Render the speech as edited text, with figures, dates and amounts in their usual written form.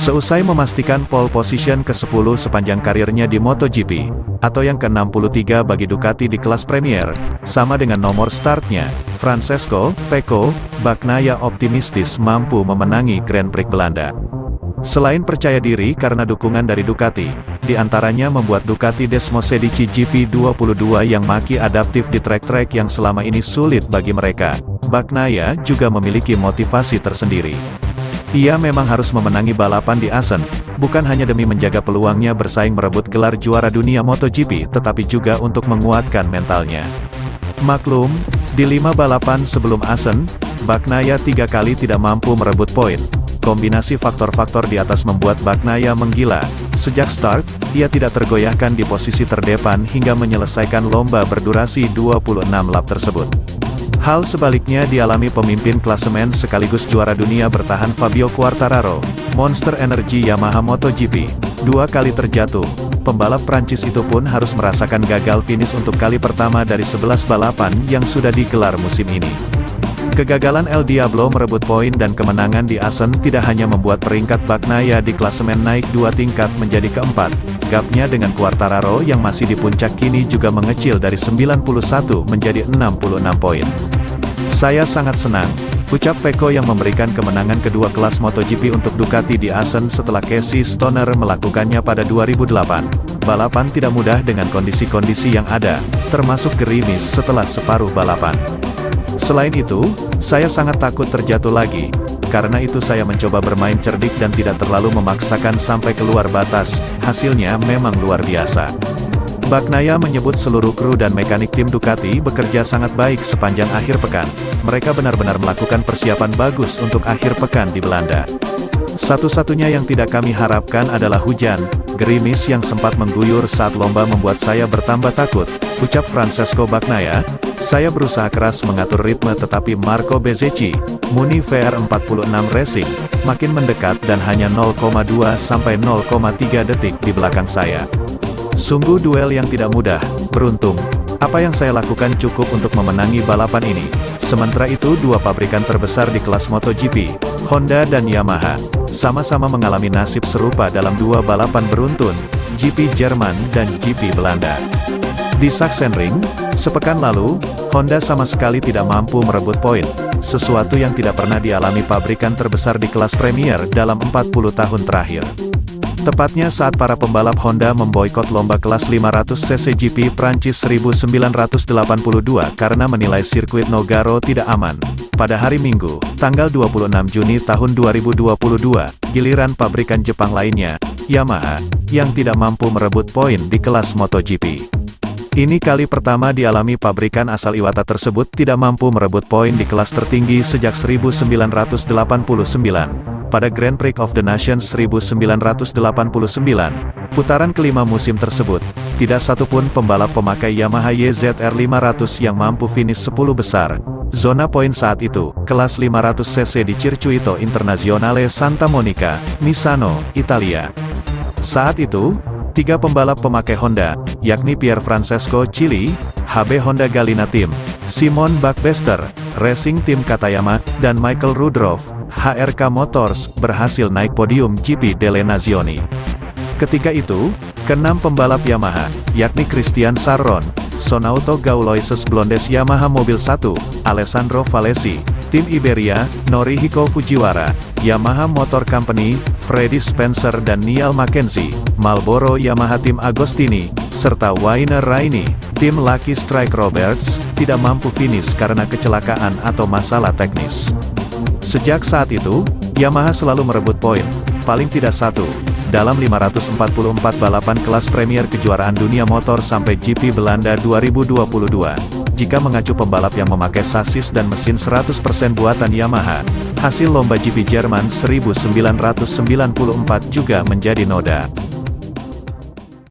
Seusai memastikan pole position ke-10 sepanjang karirnya di MotoGP, atau yang ke-63 bagi Ducati di kelas Premier, sama dengan nomor startnya, Francesco Pecco Bagnaia optimistis mampu memenangi Grand Prix Belanda. Selain percaya diri karena dukungan dari Ducati, di antaranya membuat Ducati Desmosedici GP22 yang makin adaptif di trek-trek yang selama ini sulit bagi mereka, Bagnaia juga memiliki motivasi tersendiri. Ia memang harus memenangi balapan di Assen, bukan hanya demi menjaga peluangnya bersaing merebut gelar juara dunia MotoGP tetapi juga untuk menguatkan mentalnya. Maklum, di 5 balapan sebelum Assen, Bagnaia 3 kali tidak mampu merebut poin. Kombinasi faktor-faktor di atas membuat Bagnaia menggila. Sejak start, ia tidak tergoyahkan di posisi terdepan hingga menyelesaikan lomba berdurasi 26 lap tersebut. Hal sebaliknya dialami pemimpin klasemen sekaligus juara dunia bertahan Fabio Quartararo, Monster Energy Yamaha MotoGP. 2 kali terjatuh, pembalap Prancis itu pun harus merasakan gagal finish untuk kali pertama dari 11 balapan yang sudah digelar musim ini. Kegagalan El Diablo merebut poin dan kemenangan di Assen tidak hanya membuat peringkat Bagnaia di klasemen naik 2 tingkat menjadi keempat, gapnya dengan Quartararo yang masih di puncak kini juga mengecil dari 91 menjadi 66 poin. Saya sangat senang, ucap Pecco yang memberikan kemenangan kedua kelas MotoGP untuk Ducati di Assen setelah Casey Stoner melakukannya pada 2008. Balapan tidak mudah dengan kondisi-kondisi yang ada, termasuk gerimis setelah separuh balapan. Selain itu, saya sangat takut terjatuh lagi. Karena itu saya mencoba bermain cerdik dan tidak terlalu memaksakan sampai keluar batas. Hasilnya memang luar biasa. Bagnaia menyebut seluruh kru dan mekanik tim Ducati bekerja sangat baik sepanjang akhir pekan. Mereka benar-benar melakukan persiapan bagus untuk akhir pekan di Belanda. Satu-satunya yang tidak kami harapkan adalah hujan. Gerimis yang sempat mengguyur saat lomba membuat saya bertambah takut, ucap Francesco Bagnaia. Saya berusaha keras mengatur ritme tetapi Marco Bezzecchi, Muni VR46 Racing, makin mendekat dan hanya 0,2 sampai 0,3 detik di belakang saya. Sungguh duel yang tidak mudah, beruntung. Apa yang saya lakukan cukup untuk memenangi balapan ini. Sementara itu 2 pabrikan terbesar di kelas MotoGP, Honda dan Yamaha, sama-sama mengalami nasib serupa dalam 2 balapan beruntun, GP Jerman dan GP Belanda. Di Sachsenring, sepekan lalu, Honda sama sekali tidak mampu merebut poin, sesuatu yang tidak pernah dialami pabrikan terbesar di kelas Premier dalam 40 tahun terakhir. Tepatnya saat para pembalap Honda memboikot lomba kelas 500cc GP Prancis 1982 karena menilai sirkuit Nogaro tidak aman. Pada hari Minggu, tanggal 26 Juni tahun 2022, giliran pabrikan Jepang lainnya, Yamaha, yang tidak mampu merebut poin di kelas MotoGP. Ini kali pertama dialami pabrikan asal Iwata tersebut tidak mampu merebut poin di kelas tertinggi sejak 1989. Pada Grand Prix of the Nations 1989, putaran kelima musim tersebut, tidak satupun pembalap pemakai Yamaha YZR 500 yang mampu finish 10 besar. Zona poin saat itu, kelas 500cc di Circuito Internazionale Santa Monica, Misano, Italia. Saat itu, 3 pembalap pemakai Honda, yakni Pier Francesco Chili, HB Honda Gallina Team, Simon Buckbester, Racing Team Katayama, dan Michael Rudolph, HRK Motors, berhasil naik podium GP delle Nazioni. Ketika itu, ke-6 pembalap Yamaha, yakni Christian Sarron, Sonauto Gauloises Blondes Yamaha Mobil 1, Alessandro Valesi, Tim Iberia, Norihiko Fujiwara, Yamaha Motor Company, Freddie Spencer dan Neil Mackenzie, Marlboro Yamaha Tim Agostini, serta Wayne Rainey, Tim Lucky Strike Roberts, tidak mampu finish karena kecelakaan atau masalah teknis. Sejak saat itu, Yamaha selalu merebut poin, paling tidak 1, dalam 544 balapan kelas Premier kejuaraan dunia motor sampai GP Belanda 2022. Jika mengacu pembalap yang memakai sasis dan mesin 100% buatan Yamaha, hasil lomba GP Jerman 1994 juga menjadi noda.